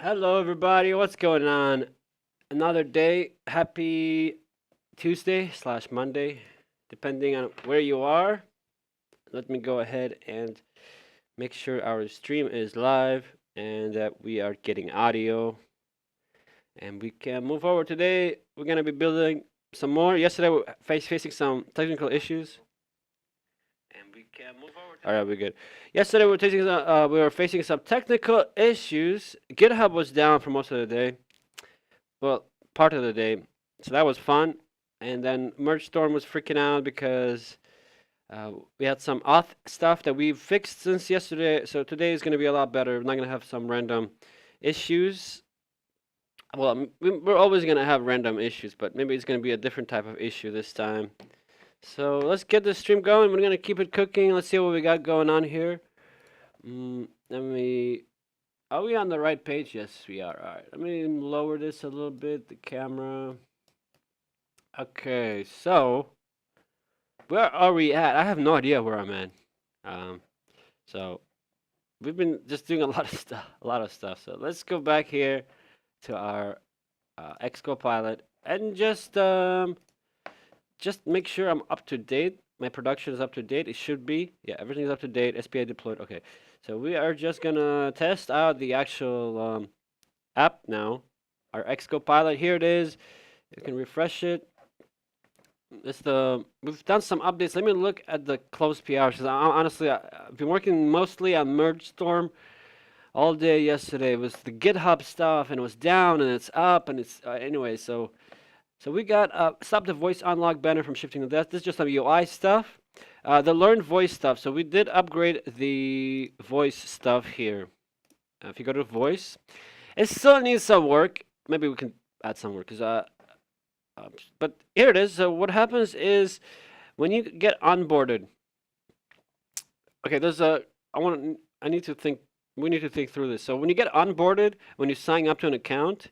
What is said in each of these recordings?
Hello, everybody. What's going on? Another day. Happy Tuesday slash Monday, depending on where you are. Let me go ahead and make sure our stream is live and that we are getting audio and we can move forward. Today, we're going to be building some more. Yesterday, we were facing some technical issues. And we can move forward. All right, we're good. Yesterday, we were facing some technical issues. GitHub was down for most of the day. Well, part of the day. So that was fun. And then Mergestorm was freaking out because we had some auth stuff that we've fixed since yesterday. So today is going to be a lot better. We're not going to have some random issues. Well, we're always going to have random issues, but maybe it's going to be a different type of issue this time. So let's get the stream going. We're going to keep it cooking. Let's see what we got going on here. Let me... Are we on the right page? Yes, we are. All right. Let me lower this a little bit, the camera. Okay, so where are we at? I have no idea where I'm at. So we've been just doing a lot of stuff. So let's go back here to our X-Copilot and just make sure I'm up to date. My production is up to date. It should be. Yeah, everything's up to date. SPI deployed. Okay. So we are just gonna test out the actual app now. Our X-Copilot. Here it is. You can refresh it. We've done some updates. Let me look at the closed PRs because honestly, I've been working mostly on Mergestorm all day yesterday. It was the GitHub stuff and it was down and it's up and it's anyway. So we got stop the voice unlock banner from shifting to that. This is just some UI stuff. The learned voice stuff. So we did upgrade the voice stuff here. If you go to voice, it still needs some work. Maybe we can add some work because but here it is. So what happens is when you get onboarded. Okay, we need to think through this. So when you get onboarded, when you sign up to an account,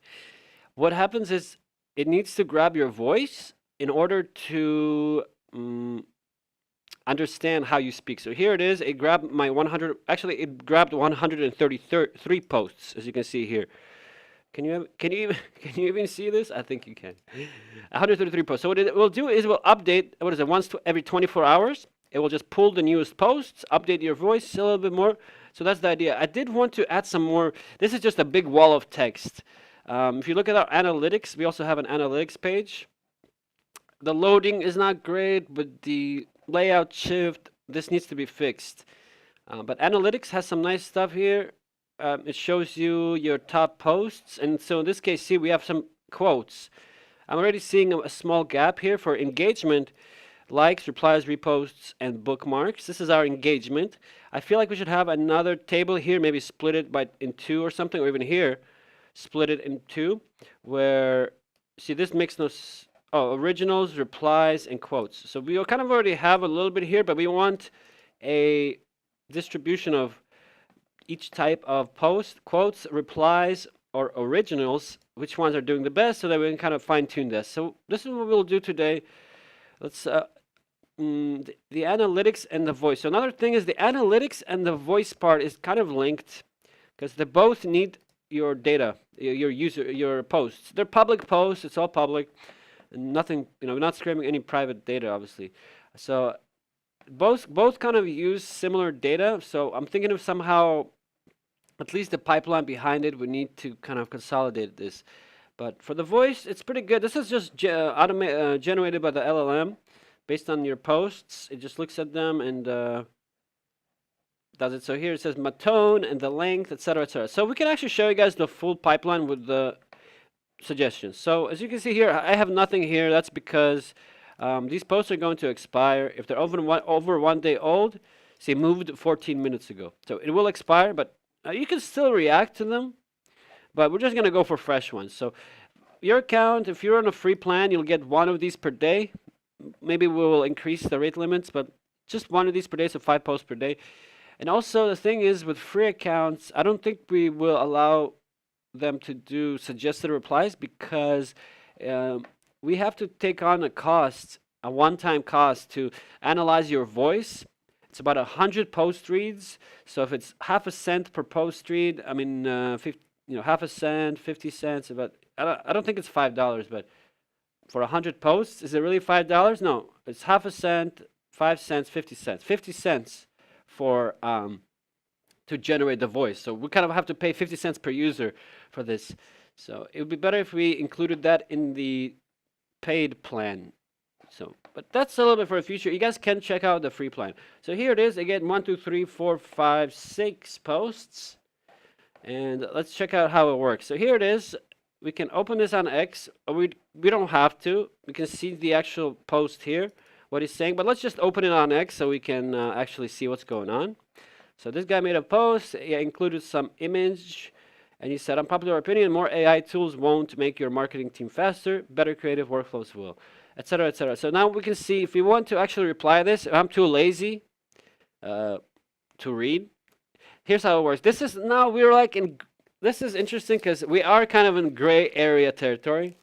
what happens is it needs to grab your voice in order to understand how you speak. So here it is. It grabbed my 100. Actually, it grabbed 133 posts, as you can see here. Can you even see this? I think you can. 133 posts. So what it will do is it will update. What is it? Once every 24 hours, it will just pull the newest posts, update your voice a little bit more. So that's the idea. I did want to add some more. This is just a big wall of text. If you look at our analytics, we also have an analytics page. The loading is not great, but the layout shift, this needs to be fixed. But analytics has some nice stuff here. It shows you your top posts. And so in this case, see, we have some quotes. I'm already seeing a small gap here for engagement, likes, replies, reposts, and bookmarks. This is our engagement. I feel like we should have another table here, maybe split it in two or something, or even here, split it in two, where, see, this makes no, originals, replies, and quotes. So we kind of already have a little bit here, but we want a distribution of each type of post, quotes, replies, or originals, which ones are doing the best, so that we can kind of fine-tune this. So this is what we'll do today. Let's the analytics and the voice. So another thing is the analytics and the voice part is kind of linked because they both need your data, your posts. They're public posts. It's all public. Nothing, we're not scraping any private data, obviously. So both kind of use similar data. So I'm thinking of somehow, at least the pipeline behind it, we need to kind of consolidate this. But for the voice, it's pretty good. This is just generated by the LLM based on your posts. It just looks at them and does it. So here it says my tone and the length, etc., etc. So we can actually show you guys the full pipeline with the suggestions. So as you can see here, I have nothing here. That's because these posts are going to expire. If they're over 1 day old, say moved 14 minutes ago. So it will expire, but you can still react to them, but we're just going to go for fresh ones. So your account, if you're on a free plan, you'll get one of these per day. Maybe we will increase the rate limits, but just one of these per day, so 5 posts per day. And also the thing is with free accounts, I don't think we will allow them to do suggested replies because we have to take on a one-time cost to analyze your voice. It's about 100 post reads. So if it's half a cent per post read, I mean, half a cent, 50 cents, but I don't think it's $5, but for 100 posts, is it really $5? No, it's half a cent, 5 cents, 50 cents. 50 cents for to generate the voice. So we kind of have to pay 50 cents per user for this. So it would be better if we included that in the paid plan. So, but that's a little bit for the future. You guys can check out the free plan. So here it is again, 1, 2, 3, 4, 5, 6 posts. And let's check out how it works. So here it is. We can open this on X. We don't have to. We can see the actual post here, what he's saying. But let's just open it on X so we can actually see what's going on. So this guy made a post. He included some image. And he said, unpopular opinion, more AI tools won't make your marketing team faster. Better creative workflows will, etc., etc. So now we can see if we want to actually reply this. If I'm too lazy to read, here's how it works. This is now we're like in. This is interesting because we are kind of in gray area territory.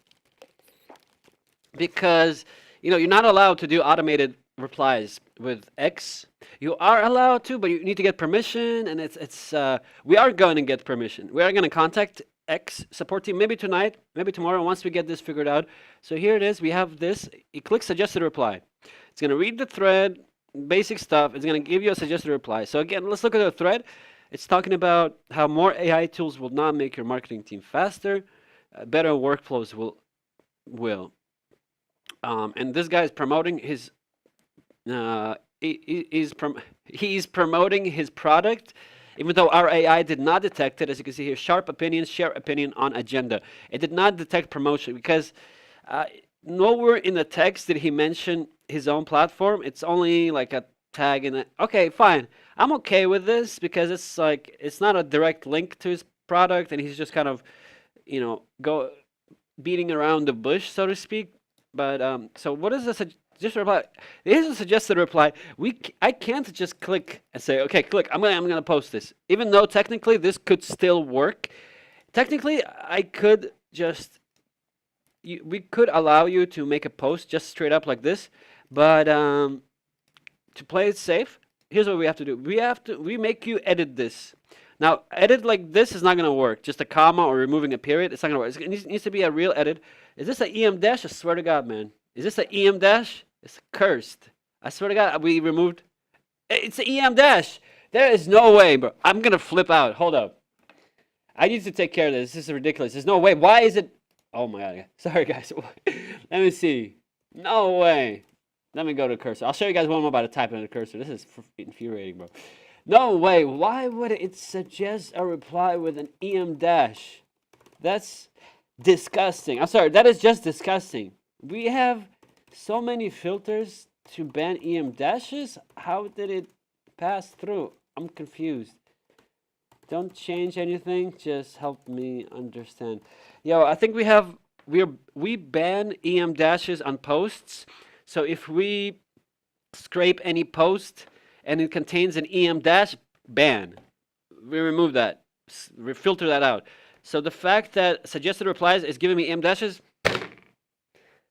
Because you're not allowed to do automated replies with X. You are allowed to, but you need to get permission, and we are going to get permission. We are going to contact X support team maybe tonight, maybe tomorrow once we get this figured out. So here it is. We have this. You click suggested reply. It's going to read the thread, basic stuff. It's going to give you a suggested reply. So again, let's look at the thread. It's talking about how more AI tools will not make your marketing team faster. Better workflows will. And this guy is promoting his. He's promoting his product, even though our AI did not detect it. As you can see here, sharp opinions, share opinion on agenda. It did not detect promotion because nowhere in the text did he mention his own platform. It's only like a tag in it. Okay, fine. I'm okay with this because it's not a direct link to his product, and he's just kind of, go beating around the bush, so to speak. But so what is this? Just reply. Here's a suggested reply. I can't just click and say, okay, click. I'm gonna post this, even though technically this could still work. Technically, I could just. We could allow you to make a post just straight up like this, but to play it safe, here's what we have to do. We make you edit this. Now, edit like this is not gonna work. Just a comma or removing a period, it's not gonna work. It needs to be a real edit. Is this an EM dash? I swear to God, man. Is this an EM dash? It's cursed. I swear to God, we removed. It's an EM dash. There is no way, bro. I'm gonna flip out. Hold up. I need to take care of this. This is ridiculous. There's no way. Why is it? Oh my God. Sorry, guys. Let me see. No way. Let me go to cursor. I'll show you guys one more about to type in the cursor. This is infuriating, bro. No way. Why would it suggest a reply with an EM dash? That's disgusting. I'm sorry. That is just disgusting. We have so many filters to ban EM dashes. How did it pass through? I'm confused. Don't change anything. Just help me understand. Yo, I think we ban EM dashes on posts. So if we scrape any post and it contains an EM dash, ban. We remove that. We filter that out. So the fact that suggested replies is giving me EM dashes,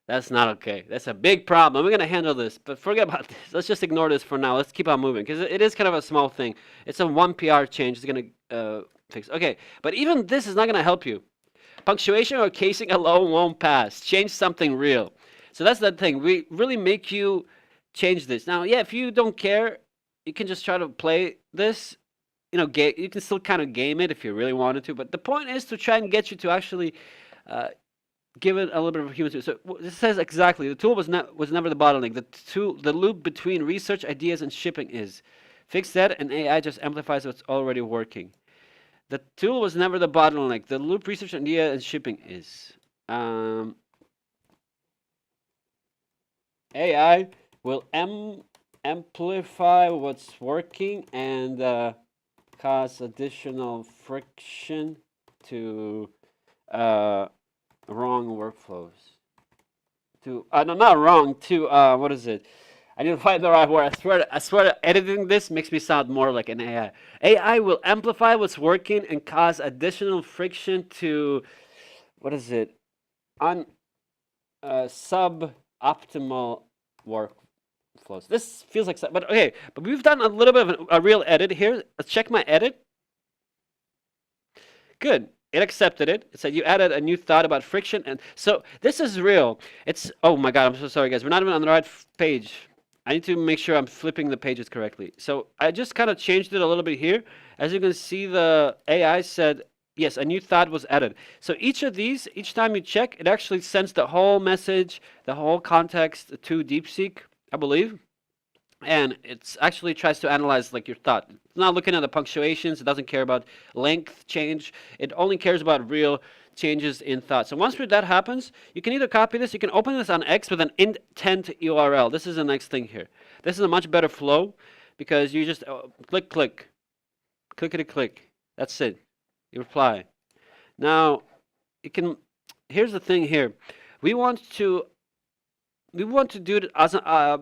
that's not okay. That's a big problem. We're going to handle this, but forget about this. Let's just ignore this for now. Let's keep on moving because it is kind of a small thing. It's a 1 PR change. It's going to fix. Okay, but even this is not going to help you. Punctuation or casing alone won't pass. Change something real. So that's the thing. We really make you change this. Now, yeah, if you don't care, you can just try to play this. You can still kind of game it if you really wanted to. But the point is to try and get you to actually give it a little bit of a human. So this says exactly the tool was never the bottleneck. The loop between research, ideas, and shipping is. Fix that, and AI just amplifies what's already working. The tool was never the bottleneck. The loop, research, idea, and shipping is. AI will amplify what's working and cause additional friction to wrong workflows. No, not wrong. To what is it? I need to find the right word. I swear, editing this makes me sound more like an AI. AI will amplify what's working and cause additional friction to what is it? Suboptimal workflows. This feels like, but okay. But we've done a little bit of a real edit here. Let's check my edit. Good. it accepted it. It said you added a new thought about friction, and so this is real. It's oh my God, I'm so sorry, guys. We're not even on the right page. I need to make sure I'm flipping the pages correctly. So I just kind of changed it a little bit here. As you can see, the AI said yes, a new thought was added. So each of these, each time you check, it actually sends the whole message, the whole context to DeepSeek, I believe. And it's actually tries to analyze like your thought. It's not looking at the punctuations. It doesn't care about length change. It only cares about real changes in thought. So once that happens, you can either copy this, you can open this on X with an intent URL. This is the next thing here. This is a much better flow because you just click, clickety click. That's it. You reply. Now, you can. Here's the thing here. We want to do it as a.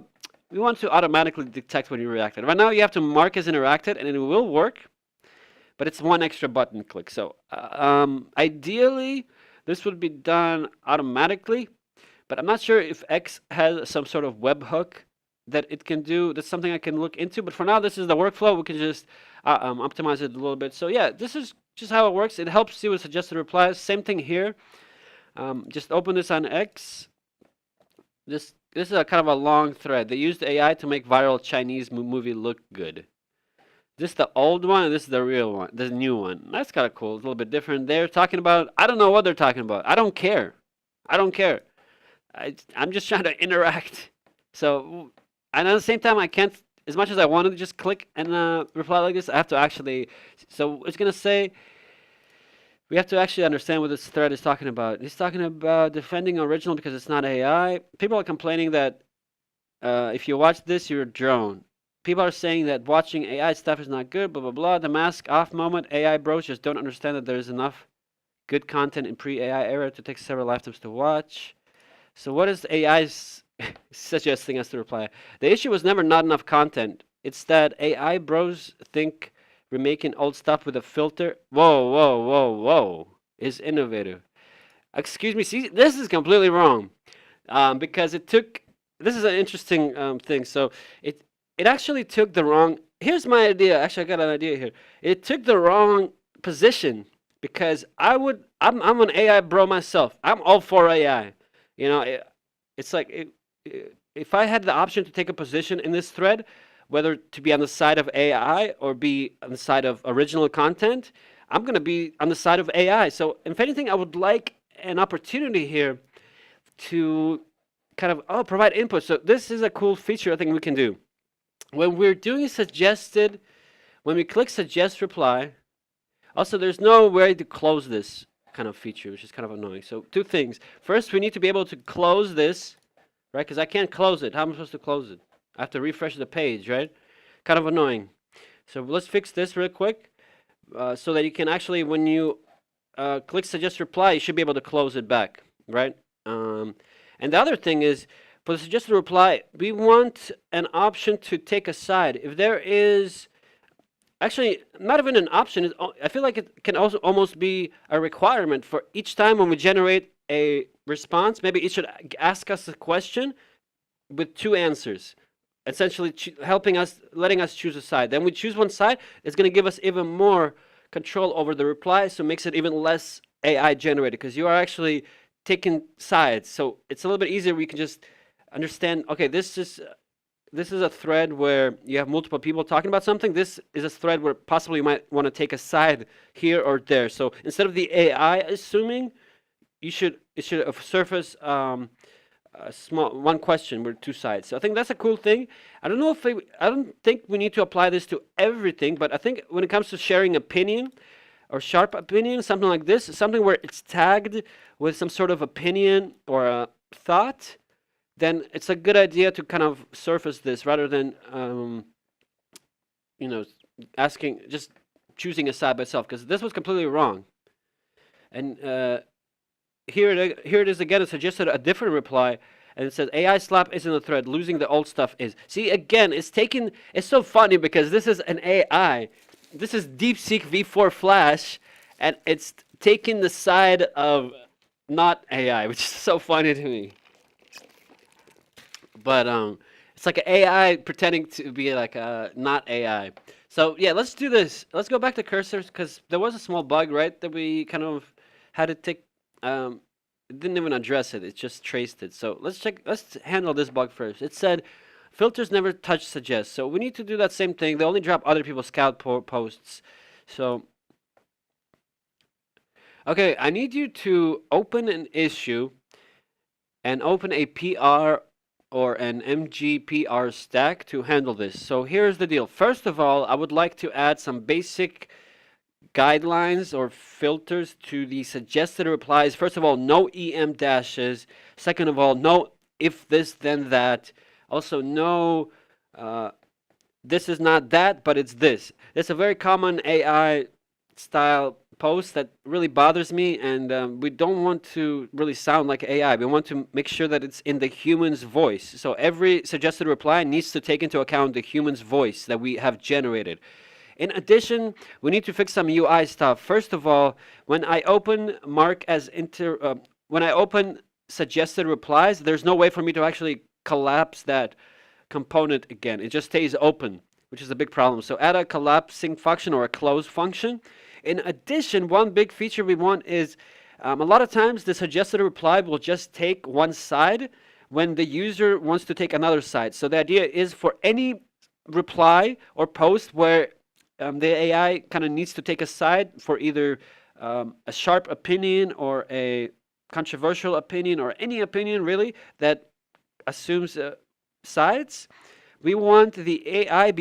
We want to automatically detect when you reacted. Right now, you have to mark as interacted, and it will work, but it's one extra button click. So ideally, this would be done automatically, but I'm not sure if X has some sort of webhook that it can do. That's something I can look into, but for now, this is the workflow. We can just optimize it a little bit. So yeah, this is just how it works. It helps you with suggested replies. Same thing here. Just open this on X. This is a kind of a long thread. They used AI to make viral Chinese movie look good. This is the old one, and this is the real one, the new one. That's kind of cool. It's a little bit different. They're talking about, I don't know what they're talking about. I don't care. I don't care. I'm just trying to interact. So, and at the same time, I can't, as much as I wanted to just click and reply like this, I have to actually, so it's going to say, we have to actually understand what this thread is talking about. He's talking about defending original because it's not AI. People are complaining that if you watch this, you're a drone. People are saying that watching AI stuff is not good, blah, blah, blah. The mask off moment, AI bros just don't understand that there's enough good content in pre-AI era to take several lifetimes to watch. So what is AI suggesting us to reply? The issue was never not enough content. It's that AI bros think remaking old stuff with a filter, whoa, is innovative. Excuse me, see, this is completely wrong. Because it took, this is an interesting thing. So it actually took the wrong, here's my idea. Actually, I got an idea here. It took the wrong position because I'm an AI bro myself. I'm all for AI. You know, it's like, if I had the option to take a position in this thread, whether to be on the side of AI or be on the side of original content, I'm going to be on the side of AI. So if anything, I would like an opportunity here to kind of provide input. So this is a cool feature I think we can do. When we're doing suggested, when we click suggest reply, also there's no way to close this kind of feature, which is kind of annoying. So two things. First, we need to be able to close this, right? Because I can't close it. How am I supposed to close it? I have to refresh the page, right? Kind of annoying. So let's fix this real quick so that you can actually, when you click suggest reply, you should be able to close it back, right? And the other thing is, for the suggested reply, we want an option to take a side. If there is, actually, not even an option, I feel like it can also almost be a requirement for each time when we generate a response, maybe it should ask us a question with two answers. Essentially helping us, letting us choose a side. Then we choose one side, it's going to give us even more control over the reply, so it makes it even less AI generated because you are actually taking sides. So it's a little bit easier. We can just understand, okay, this is a thread where you have multiple people talking about something. This is a thread where possibly you might want to take a side here or there. So instead of the AI assuming, it should surface a small one question with two sides. So I think that's a cool thing. I don't think we need to apply this to everything, but I think when it comes to sharing opinion or sharp opinion, something like this, something where it's tagged with some sort of opinion or a thought, then it's a good idea to kind of surface this rather than just choosing a side by itself, because this was completely wrong. And here it is again. It suggested a different reply, and it says AI slap isn't a thread. Losing the old stuff is. See, again, it's so funny because this is an AI. This is DeepSeek V4 Flash, and it's taking the side of not AI, which is so funny to me. But it's like an AI pretending to be like not AI. So yeah, let's do this. Let's go back to cursors because there was a small bug, right, that we kind of had to take. It didn't even address it. It just traced it. So let's check. Let's handle this bug first. It said filters never touch suggest. So we need to do that same thing. They only drop other people's scout posts. So okay, I need you to open an issue and open a PR or an MGPR stack to handle this. So here's the deal. First of all, I would like to add some basic guidelines or filters to the suggested replies. First of all, no EM dashes. Second of all, no if this then that. Also, no this is not that, but it's this. It's a very common AI style post that really bothers me, and we don't want to really sound like AI. We want to make sure that it's in the human's voice. So every suggested reply needs to take into account the human's voice that we have generated. In addition, we need to fix some UI stuff. First of all, when I open when I open suggested replies, there's no way for me to actually collapse that component again. It just stays open, which is a big problem. So add a collapsing function or a close function. In addition, one big feature we want is a lot of times the suggested reply will just take one side when the user wants to take another side. So the idea is for any reply or post where the AI kind of needs to take a side for either a sharp opinion or a controversial opinion or any opinion really that assumes sides, we want the AI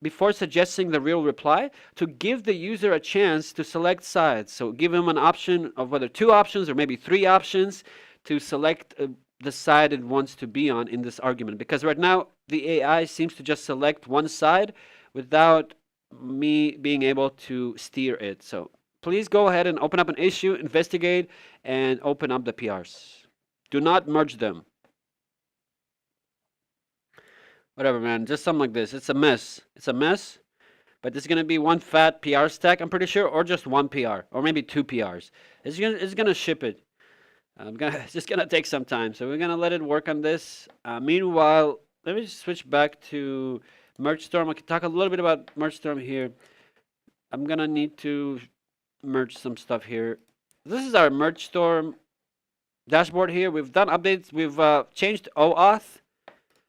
before suggesting the real reply to give the user a chance to select sides. So give him an option of whether 2 options or maybe 3 options to select the side it wants to be on in this argument. Because right now the AI seems to just select one side without me being able to steer it. So please go ahead and open up an issue, investigate, and open up the PRs. Do not merge them. Whatever, man. Just something like this. It's a mess. It's a mess. But it's gonna be one fat PR stack, I'm pretty sure, or just one PR, or maybe 2 PRs. It's gonna ship it. It's just gonna take some time. So we're gonna let it work on this. Meanwhile, let me just switch back to Mergestorm. I can talk a little bit about Mergestorm here. I'm gonna need to merge some stuff here. This is our Mergestorm dashboard here. We've done updates. We've changed OAuth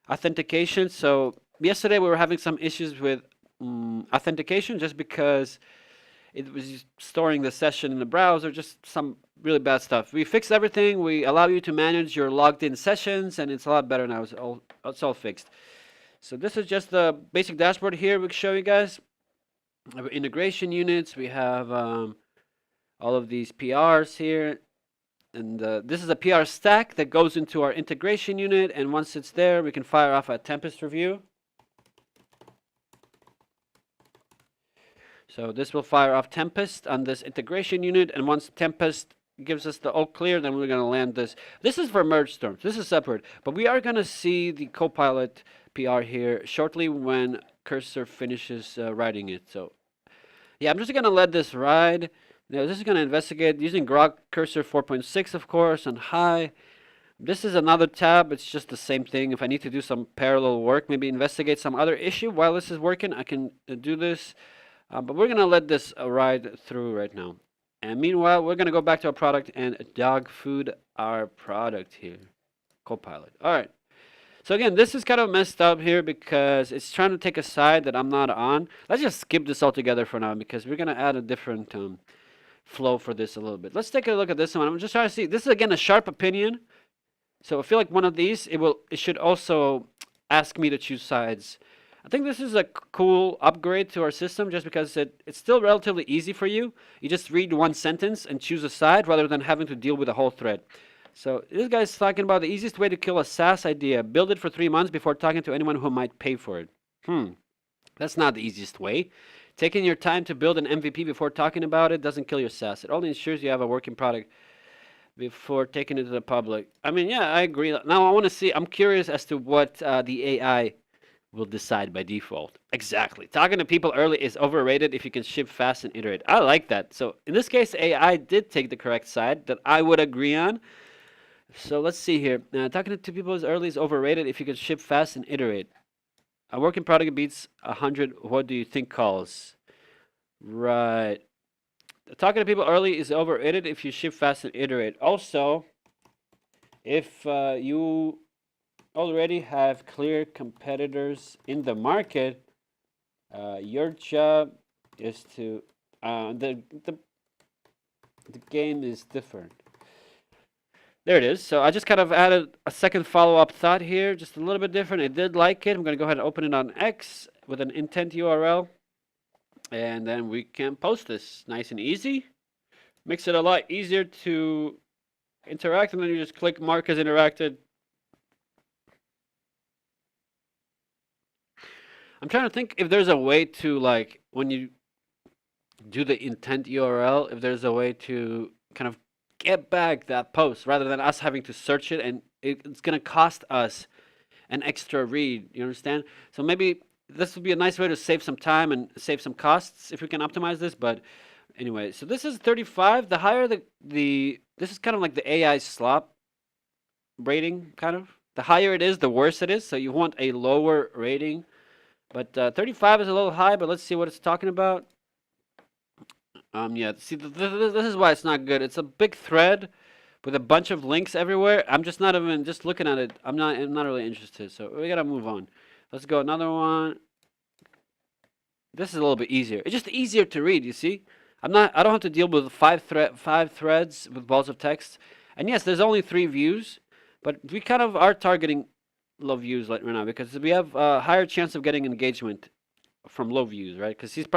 authentication. So yesterday we were having some issues with authentication just because it was storing the session in the browser, just some really bad stuff. We fixed everything. We allow you to manage your logged in sessions, and it's a lot better now. It's all fixed. So this is just the basic dashboard here we can show you guys. Our integration units, we have all of these PRs here. And this is a PR stack that goes into our integration unit, and once it's there, we can fire off a Tempest review. So this will fire off Tempest on this integration unit, and once Tempest gives us the all clear, then we're going to land this. This is for Mergestorm. This is separate, but we are going to see the Copilot PR here shortly when Cursor finishes writing it. So yeah, I'm just going to let this ride. Now this is going to investigate using Grok Cursor 4.6, of course, on high. This is another tab. It's just the same thing. If I need to do some parallel work, maybe investigate some other issue while this is working, I can do this. But we're going to let this ride through right now. And meanwhile, we're going to go back to our product and dog food our product here, Copilot. All right. So again, this is kind of messed up here because it's trying to take a side that I'm not on. Let's just skip this altogether for now because we're going to add a different flow for this a little bit. Let's take a look at this one. I'm just trying to see. This is again a sharp opinion. So I feel like one of these, it should also ask me to choose sides. I think this is a cool upgrade to our system just because it's still relatively easy for you. You just read one sentence and choose a side rather than having to deal with the whole thread. So this guy's talking about the easiest way to kill a SaaS idea. Build it for 3 months before talking to anyone who might pay for it. That's not the easiest way. Taking your time to build an MVP before talking about it doesn't kill your SaaS. It only ensures you have a working product before taking it to the public. I mean, yeah, I agree. Now I want to see, I'm curious as to what the AI will decide by default. Exactly. Talking to people early is overrated if you can ship fast and iterate. I like that. So in this case, AI did take the correct side that I would agree on. So let's see here. Talking to people as early is overrated if you can ship fast and iterate. A working product beats 100. What do you think calls? Right. Talking to people early is overrated if you ship fast and iterate. Also, if you already have clear competitors in the market, your job is to the game is different. There it is. So I just kind of added a second follow-up thought here, just a little bit different. It did like it. I'm going to go ahead and open it on X with an intent URL, and then we can post this nice and easy. Makes it a lot easier to interact, and then you just click mark as interacted. I'm trying to think if there's a way to, like, when you do the intent URL, if there's a way to kind of get back that post rather than us having to search it, and it's going to cost us an extra read. You understand? So maybe this would be a nice way to save some time and save some costs if we can optimize this. But anyway, so this is 35. The higher this is kind of like the AI slop rating, kind of. The higher it is, the worse it is. So you want a lower rating. But 35 is a little high, but let's see what it's talking about. Yeah, see, this is why it's not good. It's a big thread with a bunch of links everywhere. I'm just not even just looking at it. I'm not really interested. So we gotta move on. Let's go another one. This is a little bit easier. It's just easier to read. You see, I don't have to deal with five threads with balls of text. And yes, there's only 3 views, but we kind of are targeting low views right now because we have a higher chance of getting engagement from low views, right? Because he's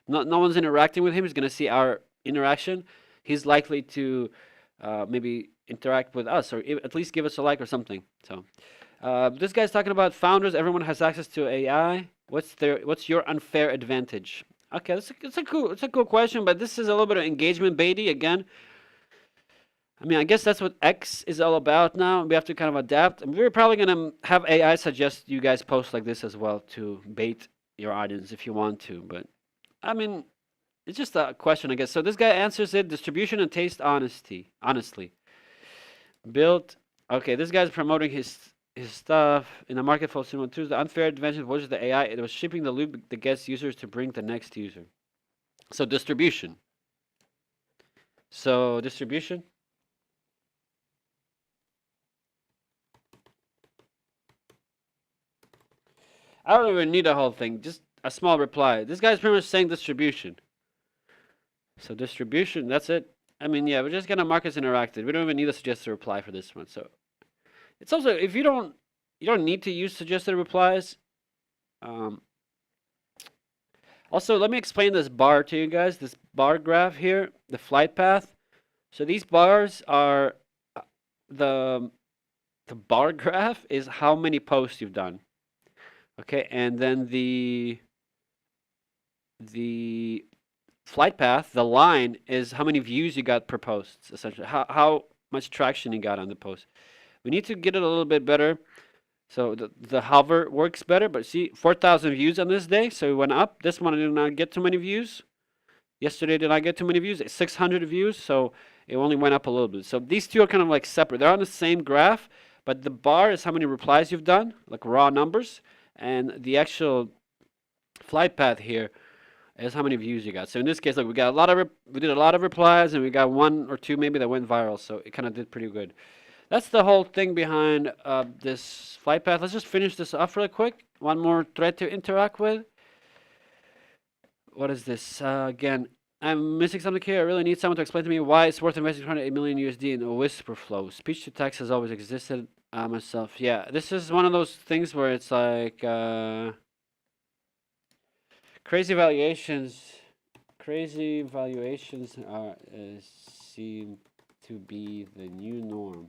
no one's interacting with him. He's going to see our interaction. He's likely to maybe interact with us, or at least give us a like or something. So this guy's talking about founders. Everyone has access to AI. What's your unfair advantage? Okay, it's a cool question, but this is a little bit of engagement baity again. I mean, I guess that's what X is all about now. We have to kind of adapt. And we're probably going to have AI suggest you guys post like this as well to bait your audience if you want to. But, I mean, it's just a question, I guess. So this guy answers it. Distribution and taste honestly. Built. Okay, this guy's promoting his stuff in the market for similar tools. The unfair advantage was the AI. It was shipping the loop that gets users to bring the next user. So distribution. I don't even need a whole thing, just a small reply. This guy's pretty much saying distribution. So distribution, that's it. I mean, yeah, we're just gonna mark as interactive. We don't even need a suggested reply for this one. So it's also, if you don't need to use suggested replies. Also, let me explain this bar to you guys. This bar graph here, the flight path. So these bars are the bar graph is how many posts you've done. Okay, and then the flight path, the line, is how many views you got per post, essentially. How much traction you got on the post. We need to get it a little bit better. So the hover works better, but see, 4,000 views on this day, so it went up. This one did not get too many views. Yesterday did not get too many views, 600 views, so it only went up a little bit. So these two are kind of like separate. They're on the same graph, but the bar is how many replies you've done, like raw numbers. And the actual flight path here is how many views you got. So in this case, like we did a lot of replies, and we got 1 or 2 maybe that went viral. So it kind of did pretty good. That's the whole thing behind this flight path. Let's just finish this off really quick. One more thread to interact with. What is this? Again, I'm missing something here. I really need someone to explain to me why it's worth investing 28 million USD in a whisper flow. Speech to text has always existed. Myself, yeah, this is one of those things where it's like crazy valuations are seem to be the new norm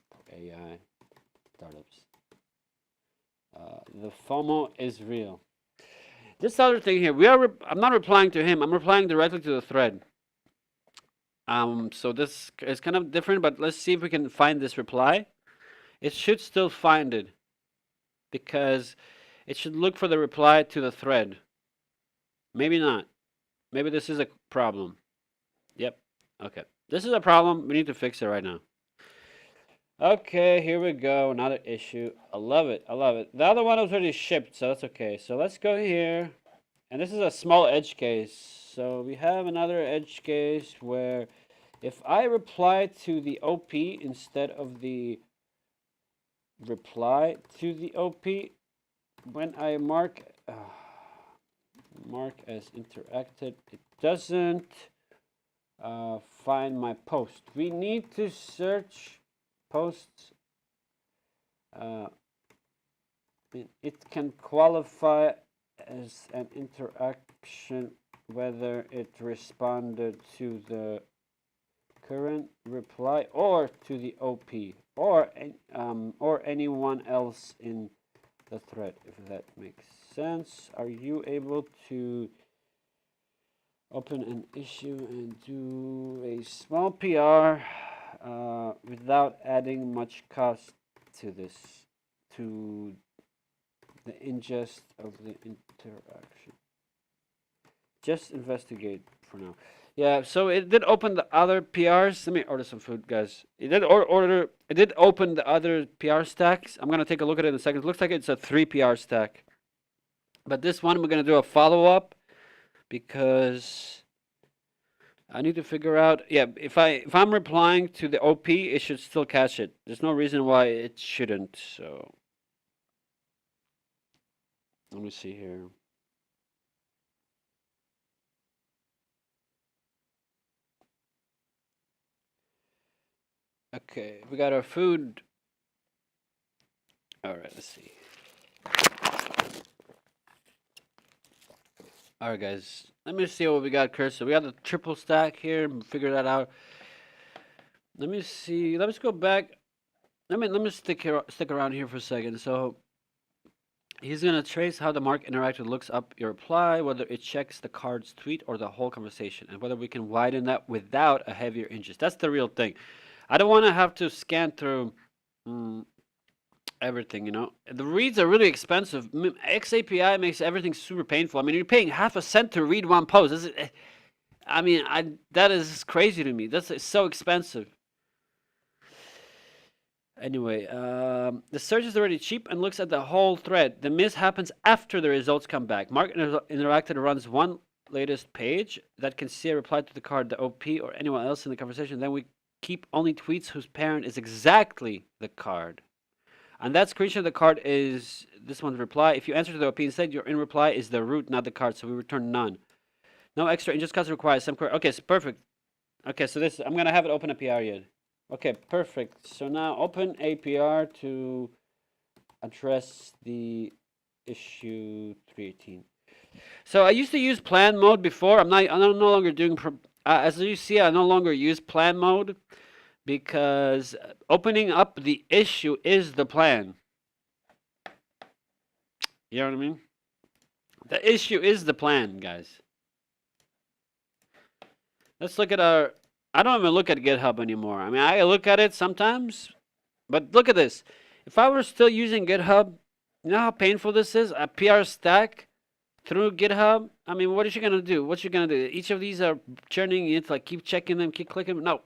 for AI startups. The FOMO is real. This other thing here, I'm not replying to him. I'm replying directly to the thread. So this is kind of different, but let's see if we can find this reply. It should still find it because it should look for the reply to the thread. Maybe not. Maybe this is a problem. Yep. Okay. This is a problem. We need to fix it right now. Okay, here we go. Another issue. I love it. I love it. The other one was already shipped, so that's okay. So let's go here. And this is a small edge case. So we have another edge case where if I reply to the OP instead of the reply to the OP, when I mark as interacted, it doesn't find my post. We need to search posts. It can qualify as an interaction whether it responded to the current reply or to the OP or anyone else in the thread, if that makes sense. Are you able to open an issue and do a small PR without adding much cost to this, to the ingest of the interaction? Just investigate for now. Yeah, so it did open the other PRs. Let me order some food, guys. It did It did open the other PR stacks. I'm gonna take a look at it in a second. It looks like it's a 3 PR stack, but this one we're gonna do a follow up because I need to figure out. Yeah, if I'm replying to the OP, it should still catch it. There's no reason why it shouldn't. So let me see here. Okay, we got our food. All right, let's see. All right, guys. Let me see what we got, Cursor. We got the triple stack here. Figure that out. Let me see. Let's go back. Let me stick around here for a second. So he's gonna trace how the mark interacted looks up your reply, whether it checks the card's tweet or the whole conversation, and whether we can widen that without a heavier ingest. That's the real thing. I don't want to have to scan through everything, you know. The reads are really expensive. XAPI makes everything super painful. I mean, you're paying half a cent to read one post. I mean, that is crazy to me. That's so expensive. Anyway, the search is already cheap and looks at the whole thread. The miss happens after the results come back. Mark Interacted runs one latest page that can see a reply to the card, the OP, or anyone else in the conversation. Then we keep only tweets whose parent is exactly the card. And that screenshot of the card is this one's reply. If you answer to the OP instead, your in reply is the root, not the card. So we return none. No extra ingest cost required. Some query. Okay, so perfect. Okay, so this I'm gonna have it open a PR yet. Okay, perfect. So now open APR to address the issue 318. So I used to use plan mode before. I'm no longer doing. As you see, I no longer use plan mode because opening up the issue is the plan. You know what I mean? The issue is the plan, guys. Let's look at our. I don't even look at GitHub anymore. I mean, I look at it sometimes, but look at this. If I were still using GitHub, you know how painful this is? A PR stack through GitHub. I mean, what is you gonna do? What you gonna do? Each of these are churning. You have to like keep checking them, keep clicking them. No,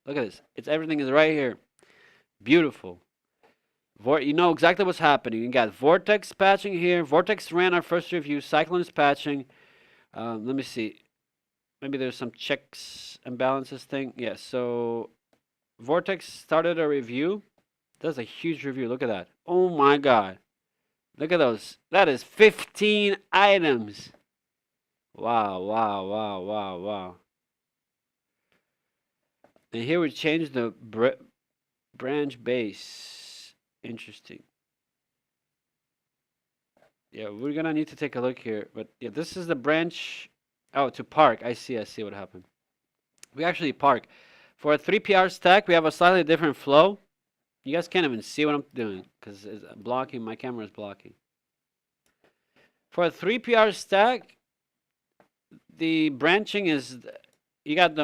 look at this. Everything is right here. Beautiful. You know exactly what's happening. You got Vortex patching here. Vortex ran our first review. Cyclone is patching. Let me see. Maybe there's some checks and balances thing. Yeah, so Vortex started a review. That's a huge review. Look at that. Oh my God. Look at those. That is 15 items. Wow, wow, wow, wow, wow. And here we change the branch base. Interesting. Yeah, we're gonna need to take a look here. But yeah, this is the branch. Oh, to park. I see what happened. We actually park. For a 3 PR stack, we have a slightly different flow. You guys can't even see what I'm doing because it's blocking. My camera is blocking. For a 3 PR stack, the branching is you got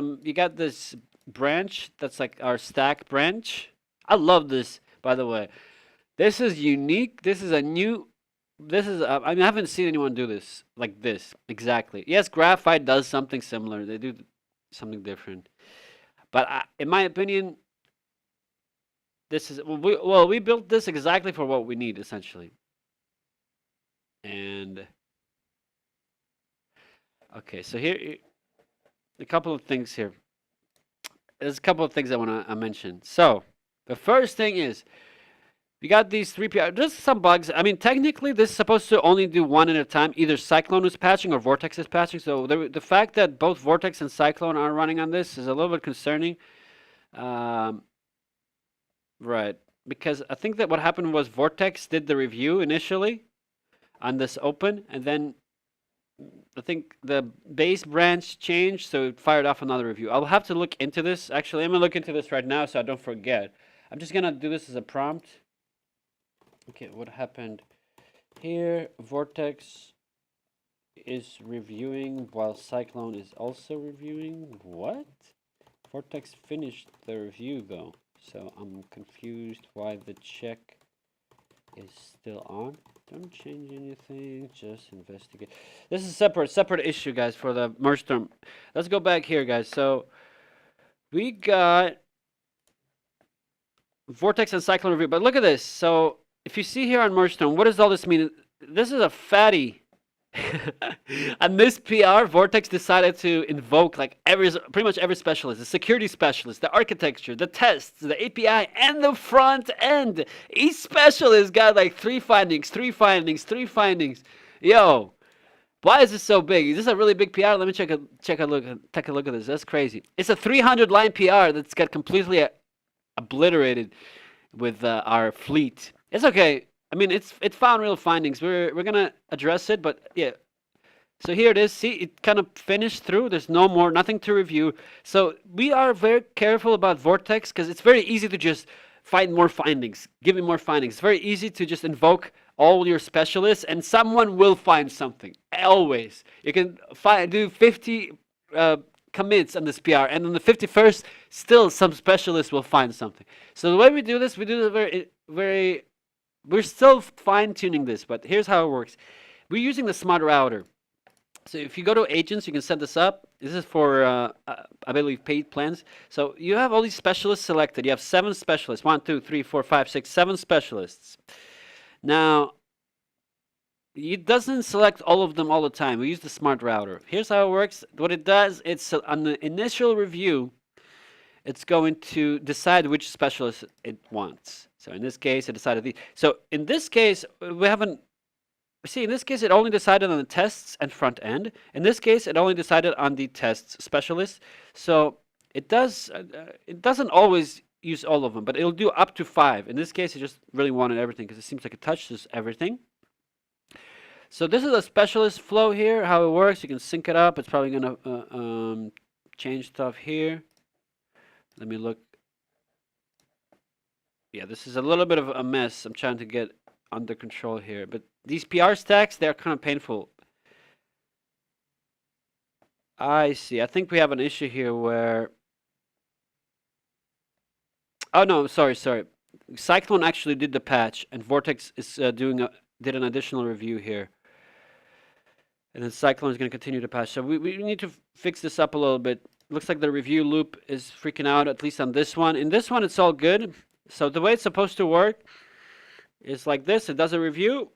this branch that's like our stack branch. I love this, by the way. This is unique. This is a new. I mean, I haven't seen anyone do this like this exactly. Yes, Graphite does something similar. They do something different, but in my opinion, this is well, we built this exactly for what we need essentially. And okay, so here a couple of things here. There's a couple of things I want to mention. So the first thing is we got these 3 PR. There's some bugs. I mean, technically, this is supposed to only do one at a time. Either Cyclone is patching or Vortex is patching. So the fact that both Vortex and Cyclone are running on this is a little bit concerning. Right. Because I think that what happened was Vortex did the review initially on this open, and then I think the base branch changed, so it fired off another review. I'll have to look into this. Actually, I'm going to look into this right now so I don't forget. I'm just going to do this as a prompt. Okay, what happened here? Vortex is reviewing while Cyclone is also reviewing. What? Vortex finished the review though, so I'm confused why the check is still on. Don't change anything, just investigate. This is a separate issue, guys, for the Mergestorm. Let's go back here, guys. So we got Vortex and Cyclone review, but look at this. So if you see here on Mergestorm, what does all this mean? This is a fatty. On this PR, Vortex decided to invoke like pretty much every specialist, the security specialist, the architecture, the tests, the API, and the front end. Each specialist got like 3 findings, 3 findings, 3 findings. Yo, why is this so big? Is this a take a look at this. That's crazy. It's a 300-line PR that's got completely obliterated with our fleet. It's okay. I mean, it found real findings. We're gonna address it, but yeah. So here it is. See, it kind of finished through. There's nothing to review. So we are very careful about Vortex because it's very easy to just find more findings, give me more findings. It's very easy to just invoke all your specialists, and someone will find something. Always. You can do 50 commits on this PR, and on the 51st, still some specialist will find something. So the way we do this very. We're still fine-tuning this, but here's how it works. We're using the smart router. So if you go to agents, you can set this up. This is for, I believe, paid plans. So you have all these specialists selected. You have 7 specialists. 1, 2, 3, 4, 5, 6, 7 specialists. Now, it doesn't select all of them all the time. We use the smart router. Here's how it works. What it does, it's on the initial review, it's going to decide which specialist it wants. So in this case, it decided the. So in this case, we haven't. See, in this case, it only decided on the tests and front end. In this case, it only decided on the tests specialist. So it does. It doesn't always use all of them, but it'll do up to 5. In this case, it just really wanted everything because it seems like it touches everything. So this is a specialist flow here. How it works, you can sync it up. It's probably gonna change stuff here. Let me look. Yeah, this is a little bit of a mess. I'm trying to get under control here. But these PR stacks, they're kind of painful. I see. I think we have an issue here where... Oh, no, sorry. Cyclone actually did the patch, and Vortex is did an additional review here. And then Cyclone is going to continue to patch. So we need to fix this up a little bit. Looks like the review loop is freaking out, at least on this one. In this one, it's all good. So the way it's supposed to work is like this. It does a review.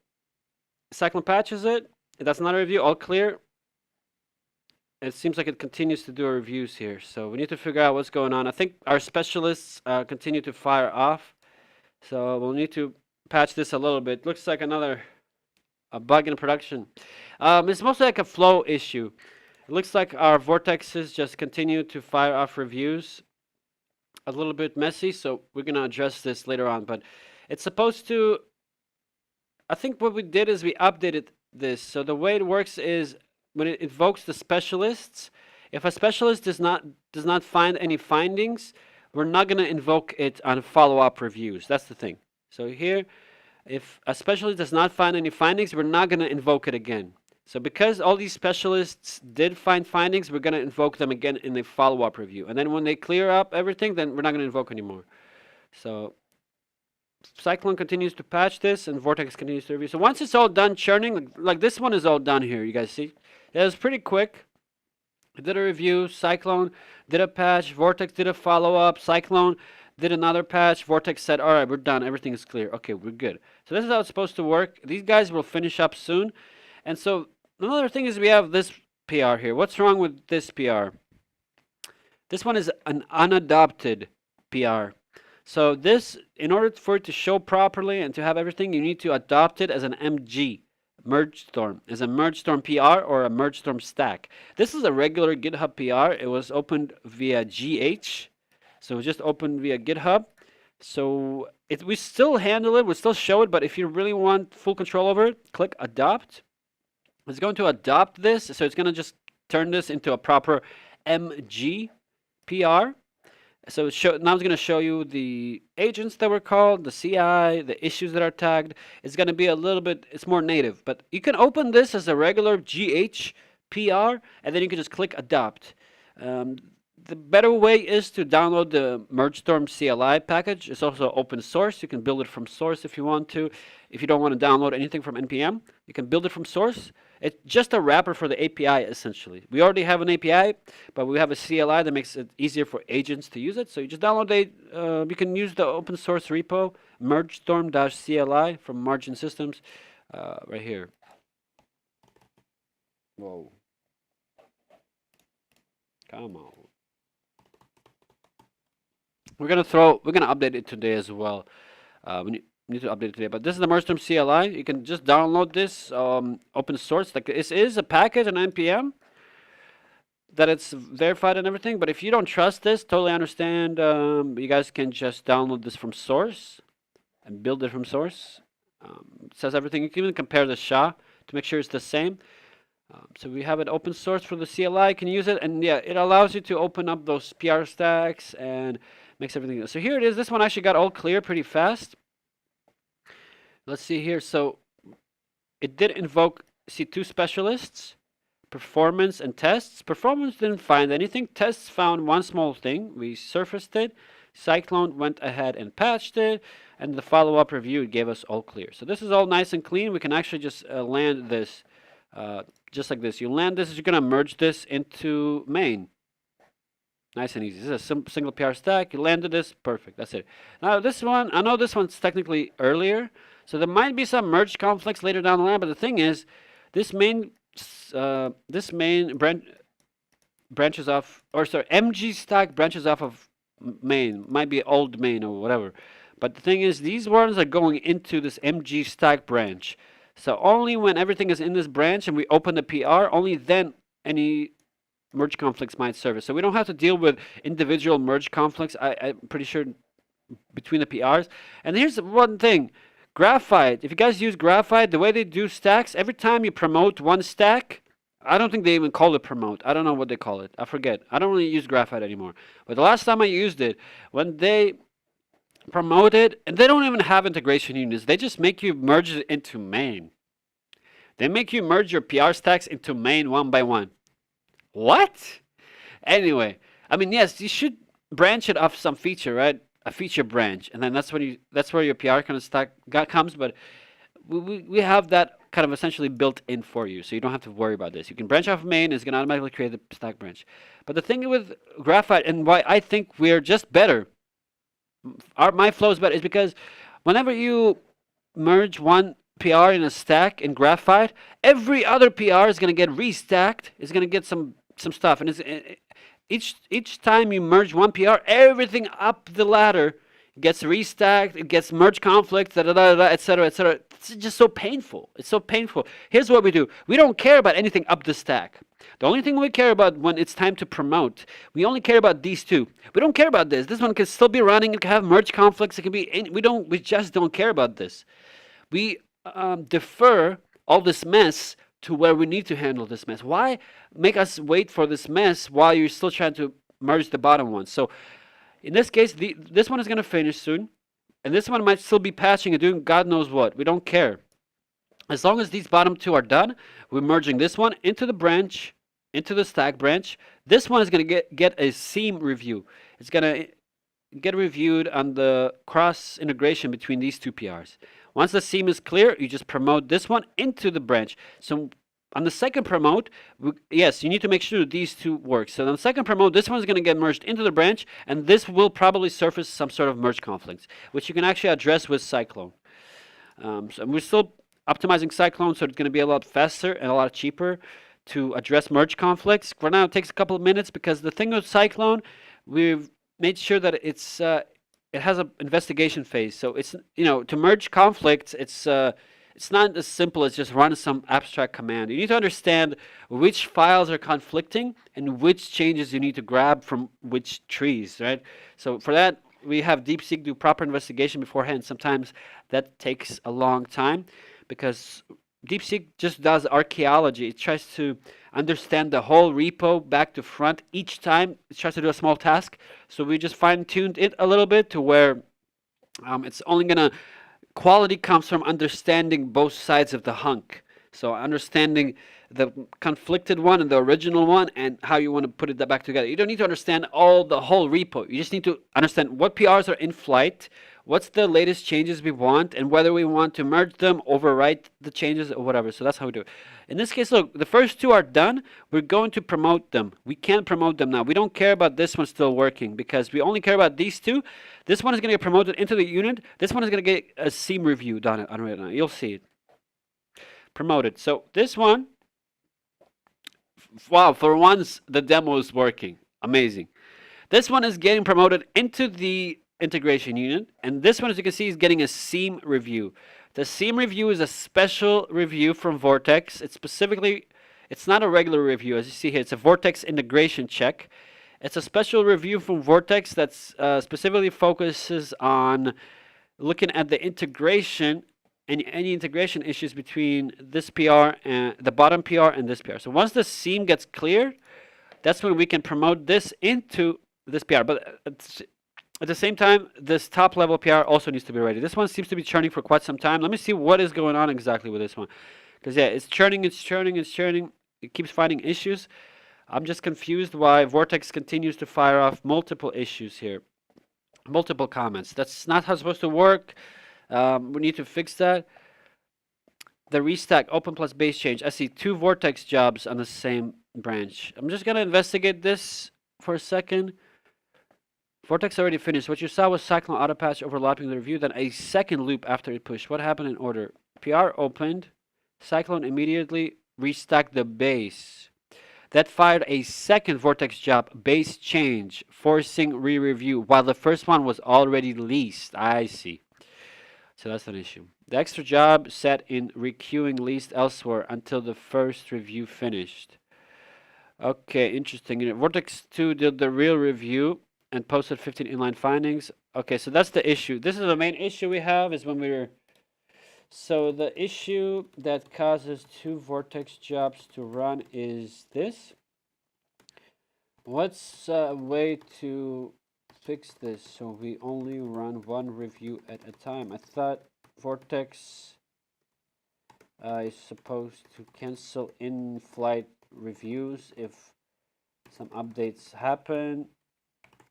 Cyclone patches it. It does another review. All clear. It seems like it continues to do reviews here. So we need to figure out what's going on. I think our specialists continue to fire off. So we'll need to patch this a little bit. Looks like a bug in production. It's mostly like a flow issue. It looks like our vortexes just continue to fire off reviews. A little bit messy, so we're going to address this later on. But it's supposed to... I think what we did is we updated this. So the way it works is when it invokes the specialists, if a specialist does not find any findings, we're not going to invoke it on follow-up reviews. That's the thing. So here, if a specialist does not find any findings, we're not going to invoke it again. So because all these specialists did find findings, we're going to invoke them again in the follow-up review. And then when they clear up everything, then we're not going to invoke anymore. So Cyclone continues to patch this, and Vortex continues to review. So once it's all done churning, like this one is all done here, you guys see? It was pretty quick. It did a review, Cyclone did a patch, Vortex did a follow-up, Cyclone did another patch. Vortex said, all right, we're done. Everything is clear. Okay, we're good. So this is how it's supposed to work. These guys will finish up soon. And so another thing is we have this PR here. What's wrong with this PR? This one is an unadopted PR. So this, in order for it to show properly and to have everything, you need to adopt it as an MG. Mergestorm as a Mergestorm PR or a Mergestorm stack. This is a regular GitHub PR. It was opened via GH. So just opened via GitHub. So we still handle it, we still show it, but if you really want full control over it, click adopt. It's going to adopt this, so it's going to just turn this into a proper MG PR. So now it's going to show you the agents that were called, the CI, the issues that are tagged. It's going to be a little bit, it's more native, but you can open this as a regular GH PR, and then you can just click adopt. The better way is to download the Mergestorm CLI package. It's also open source. You can build it from source if you want to. If you don't want to download anything from NPM, you can build it from source. It's just a wrapper for the API, essentially. We already have an API, but we have a CLI that makes it easier for agents to use it. So you just download it. You can use the open source repo, mergestorm-CLI from Margin Systems, right here. Whoa. Come on. We're gonna update it today as well. We need to update it today. But this is the Mergestorm CLI. You can just download this open source. Like this is a package on NPM that it's verified and everything. But if you don't trust this, totally understand. You guys can just download this from source and build it from source. It says everything. You can even compare the SHA to make sure it's the same. So we have it open source for the CLI. You can use it, and yeah, it allows you to open up those PR stacks and makes everything. So here it is. This one actually got all clear pretty fast. Let's see here. So it did invoke C2 specialists, performance, and tests. Performance didn't find anything. Tests found one small thing. We surfaced it. Cyclone went ahead and patched it, and the follow-up review gave us all clear. So this is all nice and clean. We can actually just land this just like this. You land this, you're going to merge this into main. Nice and easy. This is a single PR stack. You landed this, perfect. That's it. Now this one, I know this one's technically earlier, so there might be some merge conflicts later down the line. But the thing is, this main branches off, or sorry, MG stack branches off of main. Might be old main or whatever. But the thing is, these ones are going into this MG stack branch. So only when everything is in this branch and we open the PR, only then any merge conflicts might surface. So we don't have to deal with individual merge conflicts, I'm pretty sure, between the PRs. And here's one thing. Graphite, if you guys use Graphite, the way they do stacks, every time you promote one stack, I don't think they even call it promote. I don't know what they call it. I forget. I don't really use Graphite anymore. But the last time I used it, when they promote it, and they don't even have integration units, they just make you merge it into main. They make you merge your PR stacks into main one by one. What? Anyway, I mean, yes, you should branch it off some feature, right? A feature branch, and then that's where your PR kind of stack comes. But we have that kind of essentially built in for you, so you don't have to worry about this. You can branch off main; it's gonna automatically create the stack branch. But the thing with Graphite and why I think we're just better, my flow is better, is because whenever you merge one PR in a stack in Graphite, every other PR is gonna get restacked. It's gonna get some stuff, and each time you merge one PR, everything up the ladder gets restacked, it gets merge conflicts, etc., etc. It's just so painful. It's so painful. Here's what we do. We don't care about anything up the stack. The only thing we care about when it's time to promote, we only care about these two. We don't care about this. This one can still be running. It can have merge conflicts. It can be. We just don't care about this. We defer all this mess to where we need to handle this mess. Why make us wait for this mess while you're still trying to merge the bottom one? So in this case, this one is going to finish soon, and this one might still be patching and doing God knows what. We don't care. As long as these bottom two are done, we're merging this one into the branch, into the stack branch. This one is going to get a seam review. It's going to get reviewed on the cross integration between these two PRs. Once the seam is clear, you just promote this one into the branch. So On the second promote, yes, you need to make sure these two work. So on the second promote, this one's going to get merged into the branch, and this will probably surface some sort of merge conflicts, which you can actually address with Cyclone. So we're still optimizing Cyclone, so it's going to be a lot faster and a lot cheaper to address merge conflicts. For now, it takes a couple of minutes because the thing with Cyclone, we've made sure that it has an investigation phase. So it's, to merge conflicts, it's not as simple as just run some abstract command. You need to understand which files are conflicting and which changes you need to grab from which trees, right? So for that, we have DeepSeek do proper investigation beforehand. Sometimes that takes a long time because DeepSeek just does archaeology. It tries to understand the whole repo back to front. Each time it tries to do a small task. So we just fine-tuned it a little bit to where it's only going to, quality comes from understanding both sides of the hunk. So understanding the conflicted one and the original one and how you want to put it back together. You don't need to understand the whole repo. You just need to understand what PRs are in flight, what's the latest changes we want, and whether we want to merge them, overwrite the changes, or whatever. So that's how we do it. In this case, look, the first two are done. We're going to promote them. We can't promote them now. We don't care about this one still working because we only care about these two. This one is going to get promoted into the unit. This one is going to get a seam review done on right now. You'll see it. Promoted. So this one, wow, for once the demo is working. Amazing. This one is getting promoted into the integration unit, and this one, as you can see, is getting a seam review. The seam review is a special review from Vortex. It's not a regular review, as you see here. It's a Vortex integration check. It's a special review from Vortex that specifically focuses on looking at the integration and any integration issues between this PR and the bottom PR and this PR. So once the seam gets cleared, that's when we can promote this into this PR. But at the same time, this top level PR also needs to be ready. This one seems to be churning for quite some time. Let me see what is going on exactly with this one. Because yeah, it's churning. It keeps finding issues. I'm just confused why Vortex continues to fire off multiple issues here. Multiple comments. That's not how it's supposed to work. We need to fix that. The restack, open plus base change. I see 2 Vortex jobs on the same branch. I'm just going to investigate this for a second. Vortex already finished. What you saw was Cyclone auto patch overlapping the review, then a second loop after it pushed. What happened in order? PR opened. Cyclone immediately restacked the base. That fired a second Vortex job, base change, forcing re-review, while the first one was already leased. I see. So that's an issue. The extra job set in requeuing leased elsewhere until the first review finished. Okay, interesting. Vortex 2 did the real review and posted 15 inline findings. Okay, so that's the issue. This is the main issue we have is when we're... So the issue that causes 2 Vortex jobs to run is this. What's a way to fix this so we only run 1 review at a time? I thought Vortex is supposed to cancel in-flight reviews if some updates happen,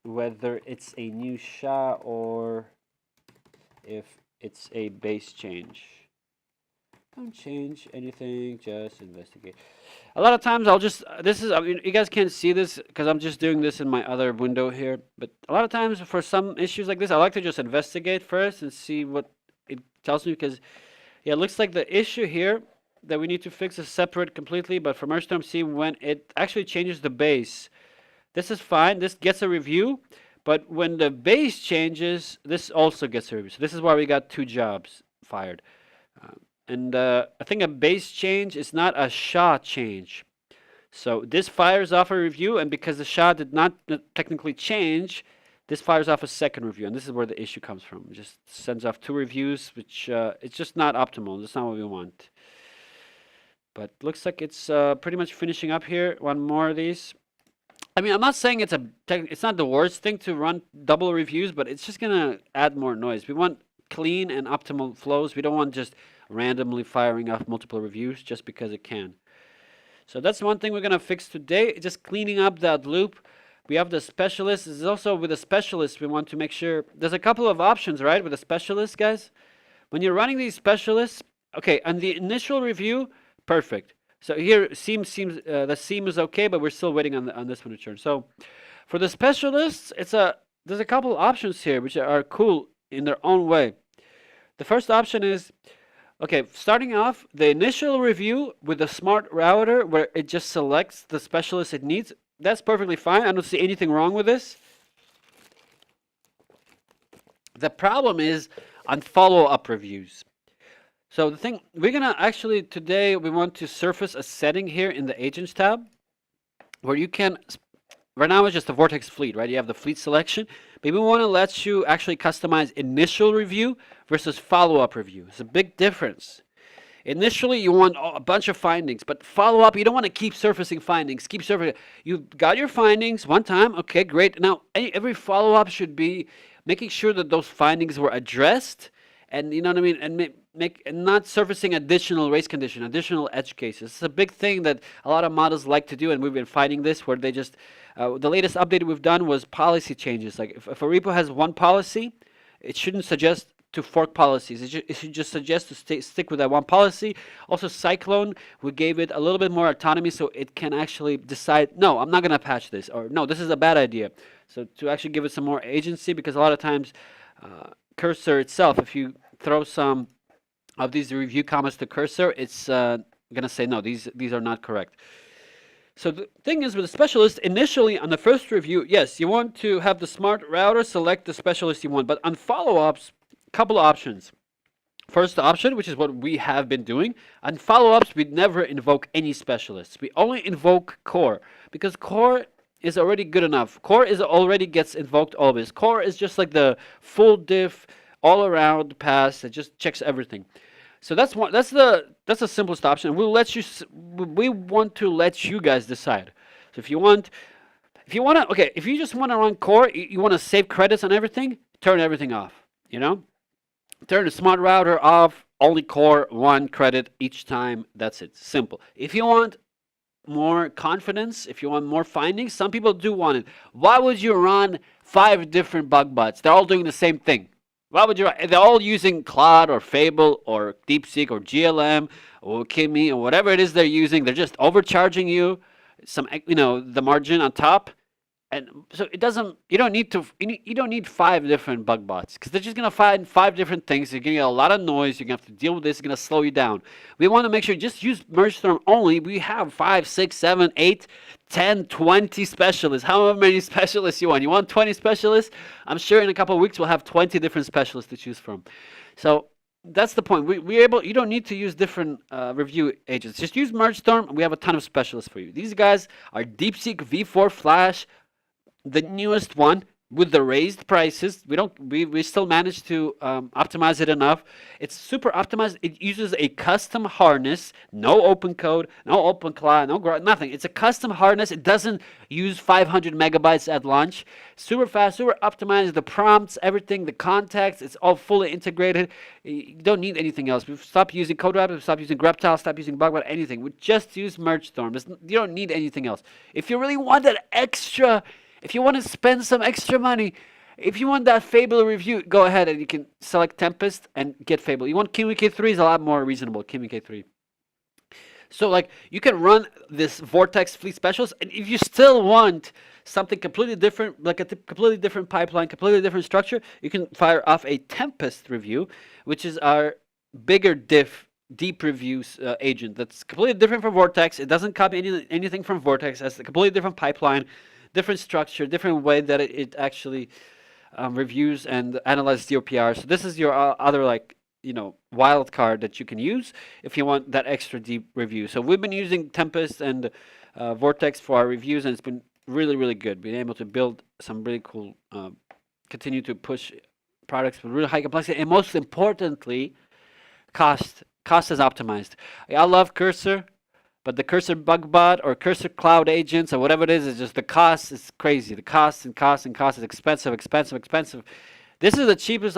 whether it's a new SHA or if it's a base change. Don't change anything, just investigate. A lot of times I'll just, I mean, you guys can't see this because I'm just doing this in my other window here, but a lot of times for some issues like this, I like to just investigate first and see what it tells me because, yeah, it looks like the issue here that we need to fix is separate completely, but for Mergestorm, see when it actually changes the base. This is fine, this gets a review, but when the base changes, this also gets a review. So this is why we got 2 jobs fired. I think a base change is not a SHA change. So this fires off a review, and because the SHA did not technically change, this fires off a second review, and this is where the issue comes from. It just sends off 2 reviews, which it's just not optimal. That's not what we want. But looks like it's pretty much finishing up here. 1 more of these. I mean, I'm not saying it's not the worst thing to run double reviews, but it's just gonna add more noise. We want clean and optimal flows. We don't want just randomly firing off multiple reviews just because it can. So that's one thing we're gonna fix today, just cleaning up that loop. We have the specialist. This is also with the specialist, we want to make sure there's a couple of options, right? With the specialist, guys. When you're running these specialists, okay, on the initial review, perfect. So here, the seam is okay, but we're still waiting on this one to turn. So for the specialists, there's a couple options here which are cool in their own way. The first option is, okay, starting off, the initial review with the smart router where it just selects the specialist it needs. That's perfectly fine. I don't see anything wrong with this. The problem is on follow-up reviews. So the thing, we're gonna actually, today we want to surface a setting here in the Agents tab where you can, right now it's just the Vortex fleet, right? You have the fleet selection. But we want to let you actually customize initial review versus follow-up review. It's a big difference. Initially, you want a bunch of findings, but follow-up, you don't want to keep surfacing findings. Keep surfacing. You got your findings one time, okay, great. Now, every follow-up should be making sure that those findings were addressed, and you know what I mean, and not surfacing additional race condition, additional edge cases. It's a big thing that a lot of models like to do, and we've been fighting this where they just, the latest update we've done was policy changes. Like if a repo has one policy, it shouldn't suggest to fork policies. It should just suggest to stick with that one policy. Also, Cyclone, we gave it a little bit more autonomy so it can actually decide, no, I'm not going to patch this, or no, this is a bad idea. So to actually give it some more agency, because a lot of times Cursor itself, if you throw some of these review comments to Cursor, it's going to say, no, these are not correct. So the thing is with the specialist, initially on the first review, yes, you want to have the smart router select the specialist you want, but on follow-ups, couple of options. First option, which is what we have been doing, on follow-ups, we never invoke any specialists. We only invoke core, because core is already good enough. Core already gets invoked always. Core is just like the full diff, all-around pass that just checks everything. So that's the simplest option. We want to let you guys decide. So if you just want to run core, you want to save credits on everything, turn everything off. You know, turn the smart router off. Only core, 1 credit each time. That's it. Simple. If you want more confidence, if you want more findings, some people do want it. Why would you run 5 different bug bots? They're all doing the same thing. Why would you? They're all using Claude or Fable or DeepSeek or GLM or Kimi or whatever it is they're using. They're just overcharging you the margin on top, and so it doesn't. You don't need 5 different bug bots because they're just gonna find 5 different things. You're gonna get a lot of noise. You're gonna have to deal with this. It's gonna slow you down. We want to make sure you just use Mergestorm only. We have 5, 6, 7, 8, 10, 20 specialists. However many specialists you want. You want 20 specialists? I'm sure in a couple of weeks we'll have 20 different specialists to choose from. So that's the point. You don't need to use different review agents. Just use Mergestorm, and we have a ton of specialists for you. These guys are DeepSeek V4 Flash, the newest one with the raised prices. We still manage to optimize it enough. It's super optimized. It uses a custom harness, no open code, no open cloud, no Grok, nothing. It's a custom harness. It doesn't use 500 megabytes at launch. Super fast, super optimized. The prompts, everything, the context, it's all fully integrated. You don't need anything else. We've stopped using CodeWrap, we've stopped using Greptile, stopped using Bugbot, anything. We just use Mergestorm. You don't need anything else. If you really want that extra, if you want to spend some extra money, if you want that Fable review, go ahead and you can select Tempest and get Fable. You want Kimi K3 is a lot more reasonable, Kimi K3. So like you can run this Vortex Fleet Specialist, and if you still want something completely different, like a completely different pipeline, completely different structure, you can fire off a Tempest review, which is our bigger deep reviews agent that's completely different from Vortex. It doesn't copy anything from Vortex. It has a completely different pipeline, different structure, different way that it actually reviews and analyzes the OPR. So this is your other wild card that you can use if you want that extra deep review. So we've been using Tempest and Vortex for our reviews, and it's been really, really good. Being able to build some really cool, continue to push products with really high complexity, and most importantly, cost. Cost is optimized. I love Cursor, but the Cursor Bugbot or Cursor Cloud Agents or whatever it is just the cost is crazy. The cost is expensive. This is the cheapest.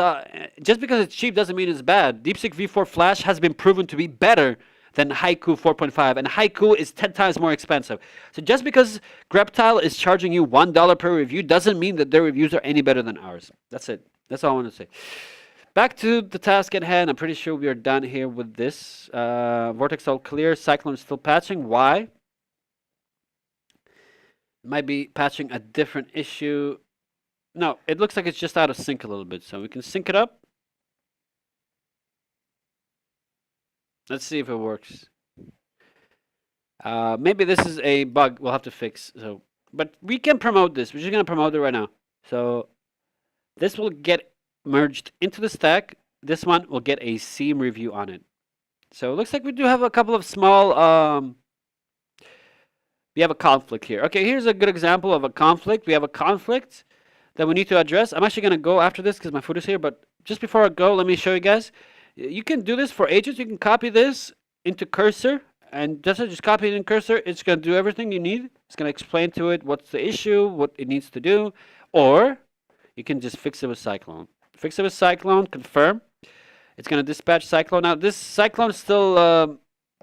Just because it's cheap doesn't mean it's bad. DeepSeek V4 Flash has been proven to be better than Haiku 4.5, and Haiku is 10 times more expensive. So just because Greptile is charging you $1 per review doesn't mean that their reviews are any better than ours. That's it. That's all I want to say. back to the task at hand. I'm pretty sure we are done here with this. Vortex all clear. Cyclone is still patching. Why? It might be patching a different issue. No, it looks like it's just out of sync a little bit. So we can sync it up. Let's see if it works. Maybe this is a bug we'll have to fix. So, but we can promote this. We're just gonna promote it right now. So this will get merged into the stack. This one will get a seam review on it. So it looks like we do have a couple of small we have a conflict here. Okay, here's a good example of a conflict. We have a conflict that we need to address. I'm actually gonna go after this because my foot is here, but just before I go, let me show you guys. You can do this for agents. You can copy this into Cursor, and just copy it in Cursor. It's gonna do everything you need. It's gonna explain to it what's the issue, what it needs to do, or you can just fix it with Cyclone. Fix it with Cyclone, confirm. It's going to dispatch Cyclone. Now, this Cyclone is still,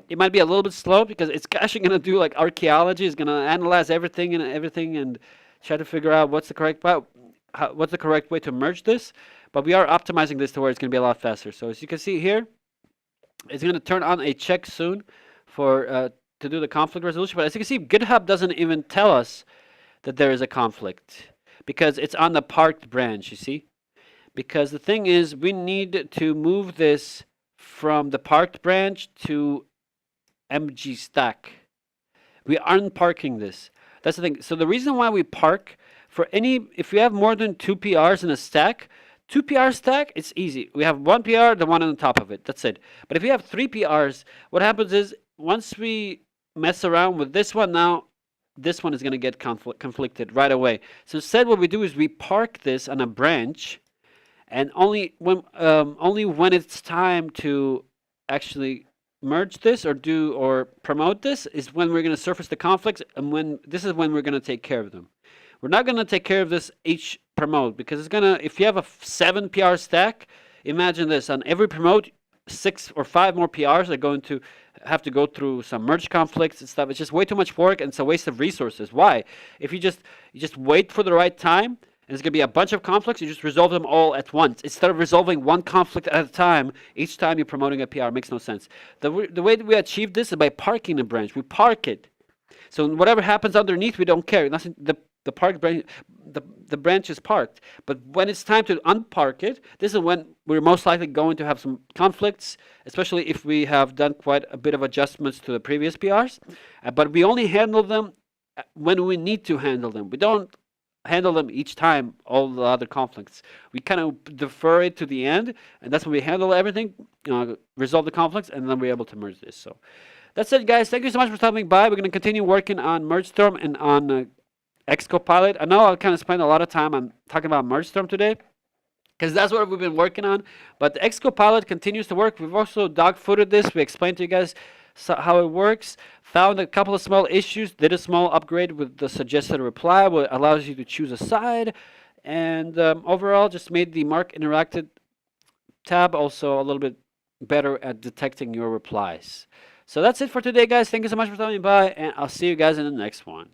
it might be a little bit slow because it's actually going to do like archaeology. It's going to analyze everything and try to figure out what's the correct way to merge this. But we are optimizing this to where it's going to be a lot faster. So as you can see here, it's going to turn on a check soon for to do the conflict resolution. But as you can see, GitHub doesn't even tell us that there is a conflict, because it's on the parked branch, you see? Because the thing is, we need to move this from the parked branch to MG stack. We aren't parking this. That's the thing. So the reason why we park, if we have more than 2 PRs in a stack, 2 PR stack, it's easy. We have 1 PR, the one on the top of it. That's it. But if we have 3 PRs, what happens is, once we mess around with this one now, this one is going to get conflicted right away. So instead, what we do is we park this on a branch, and only when it's time to actually merge this or promote this is when we're going to surface the conflicts, and this is when we're going to take care of them. We're not going to take care of this each promote, because it's gonna, if you have a 7 PR stack, imagine this, on every promote 6 or 5 more PRs are going to have to go through some merge conflicts and stuff. It's just way too much work, and it's a waste of resources. Why? If you just wait for the right time, and there's going to be a bunch of conflicts, you just resolve them all at once. Instead of resolving one conflict at a time, each time you're promoting a PR. It makes no sense. The way that we achieve this is by parking a branch. We park it. So whatever happens underneath, we don't care. Nothing, the park branch, the branch is parked. But when it's time to unpark it, this is when we're most likely going to have some conflicts, especially if we have done quite a bit of adjustments to the previous PRs. But we only handle them when we need to handle them. We don't handle them each time, all the other conflicts. We kind of defer it to the end, and that's when we handle everything, resolve the conflicts, and then we're able to merge this. So that's it, guys. Thank you so much for stopping by. We're going to continue working on Mergestorm and on X-Copilot. I know I'll kind of spend a lot of time on talking about Mergestorm today, because that's what we've been working on. But the X-Copilot continues to work. We've also dog-footed this. We explained to you guys how it works, found a couple of small issues, did a small upgrade with the suggested reply, which allows you to choose a side, and overall just made the Mark Interacted tab also a little bit better at detecting your replies. So that's it for today, guys. Thank you so much for stopping by, and I'll see you guys in the next one.